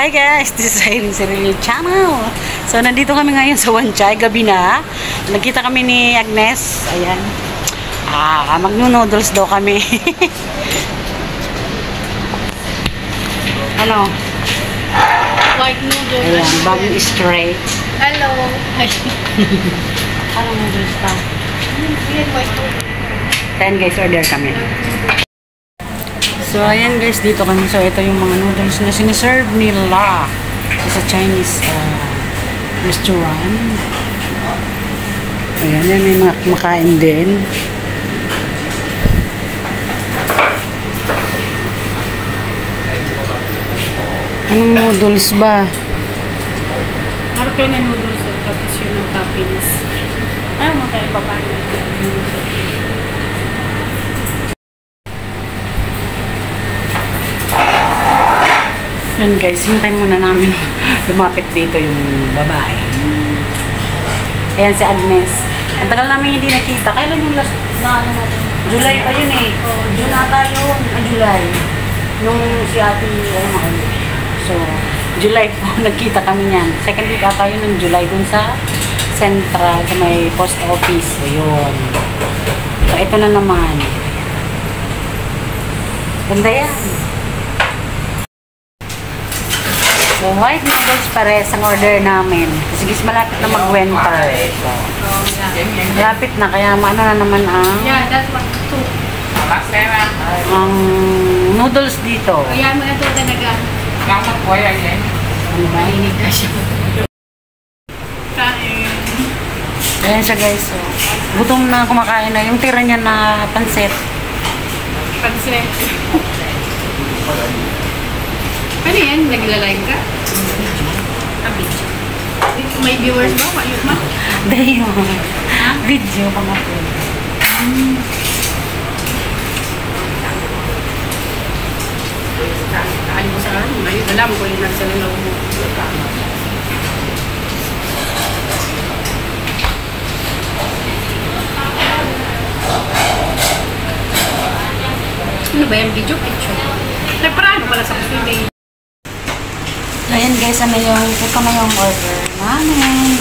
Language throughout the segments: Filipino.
Hi guys, this is Irene Cirilio Channel. So nandito kami ngayon sa Wanchay, gabi na. Nagkita kami ni Agnes. Ayan. Magno-noodles daw kami. Ano? White noodles. Ayan, bagong straight. Hello. Ano noodles pa? Yan, white noodles. 10 guys, order kami. So ayan guys, dito kami. So ito yung mga noodles na siniserve nila sa Chinese restaurant. Ayan, yan may mga kumakain din. Anong noodles ba? Harap kayo na noodles at tapos yun ang toppings. Ano mo tayo papaano? Yan guys, hintayin muna namin lumapit dito yung babae. Ayan si Agnes. Ang tagal namin hindi nakita. Kailan yung last na ano natin? July pa yun eh. June ata yun. July. Nung si ate, ano ako. So, July po, nagkita kami niyan. Second week ata yun ng July dun sa Central, sa may post office. Ayun. So, ito na naman. Ganda yan. So, white noodles pares ang order namin. Kasi guys, malapit na mag-winter. So, malapit na, kaya maano na naman ang Yeah, that's what two. ang noodles dito. Ayan mo na ito talaga. Ano ba? Mainig ka siya. Kain. Ayan siya guys. So, gutom na kumakain na. Yung tira niya na pansit. Pansit. Ano yan? Nagla-live ka? May viewers ba? Mayroon ba? Dahil yun. Video pa nga po. Ano mo sa ano? Ngayon, alam ko yung nagsalalaw mo. Ano ba yung video picture? Nagparano pala sa kusunin. Ayan guys, ano yung, ito na yung order namin.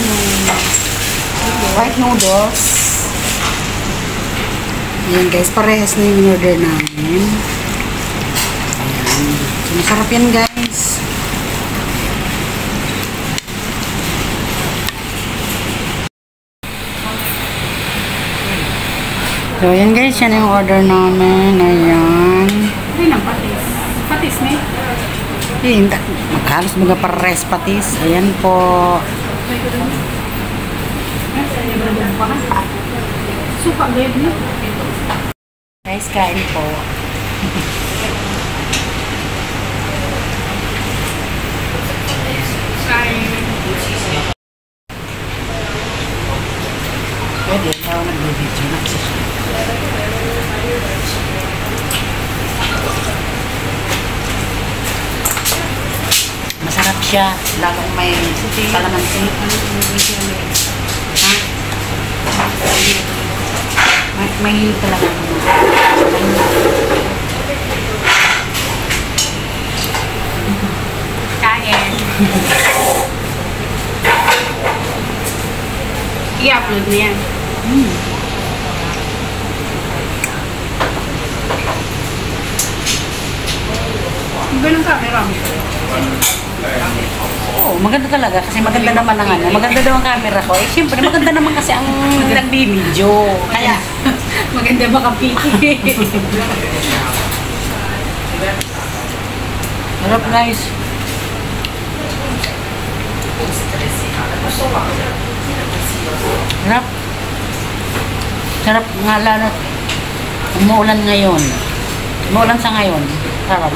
Yung white noodles. Ayan guys, parehas na yung order namin. Ayan. So, masarap yan guys. So ayan guys, yan yung order namin. Ayan. Hindi nang patis. Patis na eh. Hindi, maghalos mga pares patis. Ayan po. Suka gayad niyo. Guys, kain po. Kain. Pwede, ikaw nag-video na kasi siya. Masarap siya. Lalong may kalamansi. Ha? May talaga. Kain. I-upload na yan. Ganun camera mo. Oo, maganda talaga. Kasi maganda naman ang ano. Maganda daw ang camera ko. Eh, siyempre, maganda naman kasi ang nagbibideo. Kaya, Maganda ba kapiki? harap guys. Sarap. Sarap nga lalo. Umuulan ngayon. Umuulan sa ngayon. Sarap.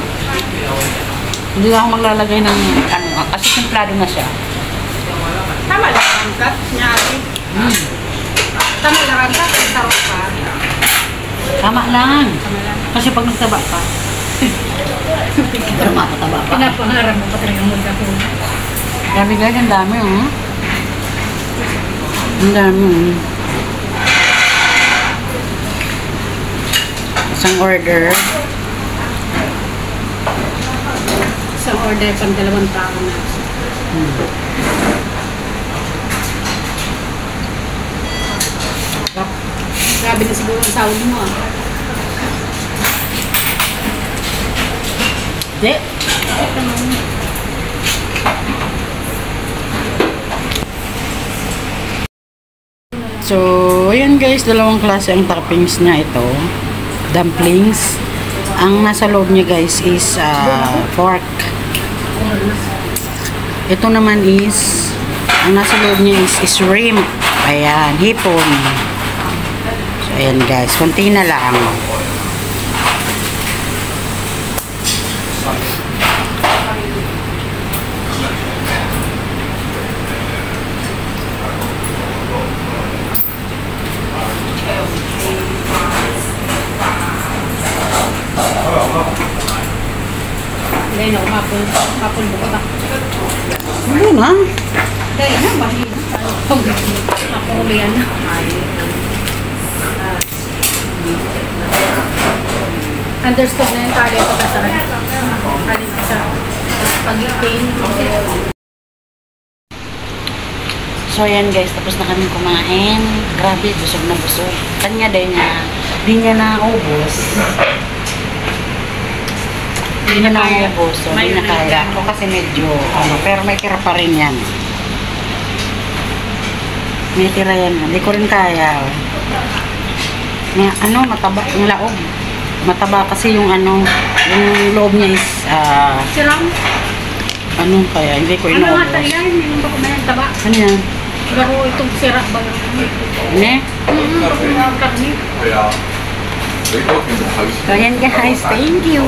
Hindi na ako maglalagay ng ano, kasi simplado na siya. Tama lang ang cut niya. Tama lang ang cut. Sarap pa. Tama lang. Kasi pag nagtaba ka, pero makataba pa. Pinapangarap mo pa talaga muna ko. Grabe guys, ang dami oh. Ang dami oh. Isang order. Isang order pang 2 tao na. Grabe na siguro ang sahod mo ah. Di. So, ayan guys, dalawang klase ang toppings niya ito. Dumplings. Ang nasa loob niya guys is pork. Ito naman is, ang nasa loob niya is shrimp. Ayan, hipon. So, ayan guys, konti na lang. Dahil na, hapon buka ka. Ano na? Dahil na, bahin. Ako ulian na. Understood na yung tali ko sa pag-itin. So ayan guys, tapos na kami kumain. Grabe, busog na busog. Kanya din niya, di niya naubos. Hindi na naubos. So, hindi na kaya. Ako kasi medyo, pero may tira pa rin yan. May tira yan. Hindi ko rin kaya. May, mataba yung laog. Mataba kasi yung yung loob niya is, Siram? kaya, hindi ko Ano inuubos. nga tayo? Hindi ba kumain taba? Ano yan? Garo itong sira ba? Ne? Karni. So, ayan guys. Thank you.